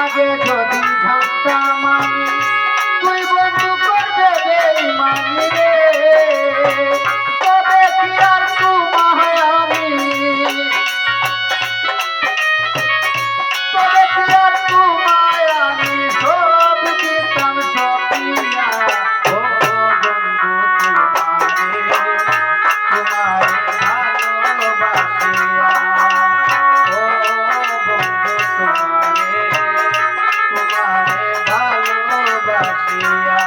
আগে যদি জানতাম আমি তুই বন্ধু করবে বেঈমানি রে, তবে কি আর তোমায় আমি, তবে কি আর তোমায় আমি সব দিতাম সপিয়া। ও বন্ধু তোমারে ভালোবাসিয়া, ও বন্ধু তোমারে ভালোবাসিয়া।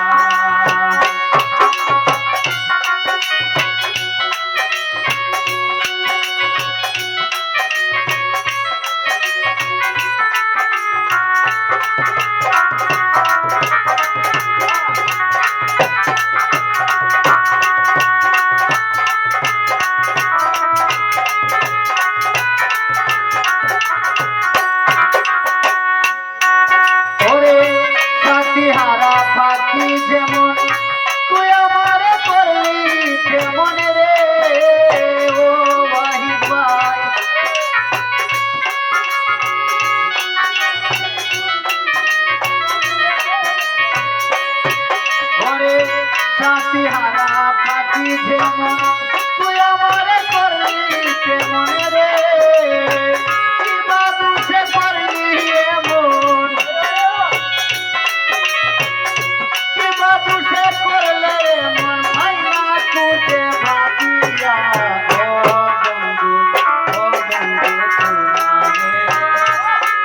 হারা পাখি যেমন তুই আমারে করলি কেমন রে, ও ওয়াহিদ ভাই। ওরে সাথী হারা পাখি যেমন তুই আমারে করলি কেমন রে, কিবা দুষে করলি এমন, তুষে করলে মন ভাইনা খুঁজে ভাবিয়া। ও বন্ধু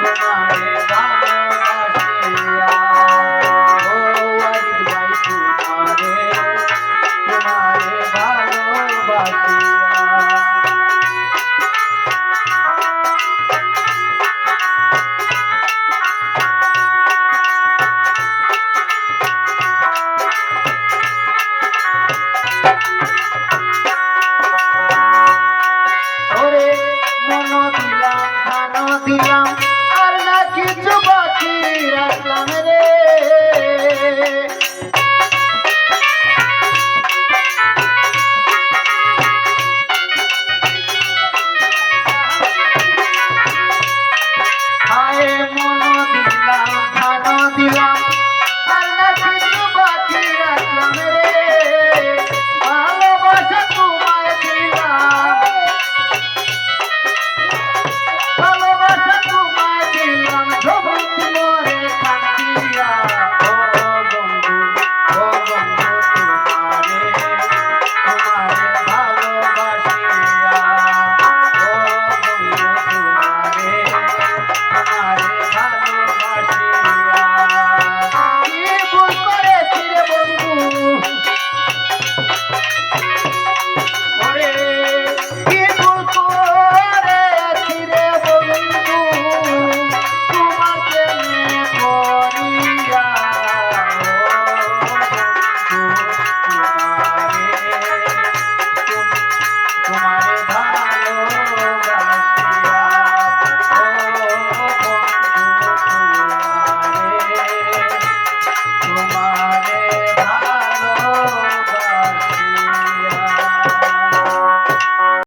তোমারে ভালোবাসিয়া, ও ওয়াহিদ ভাই তোমারে ভালোবাসিয়া। দিলাম আর না কিছু বাকি রাখলাম রে, হায় মন দিলাম ধান দিলাম আর না কিছু বাকি রাখলাম রে, ভালোবাসা তোমায় দিলাম, ভালোবাসা তোমায় দিলাম সবুজ মরে কান্দিয়া। ও বন্ধু তোমারে ভালোবাসিয়া, ও বন্ধু তোমারে ভালোবাসিয়া। কি ভুল করেছি রে বন্ধু, ওরে কি ভুল করেছি রে বন্ধু, তোমার প্রেমে পড়িয়া। ও বন্ধু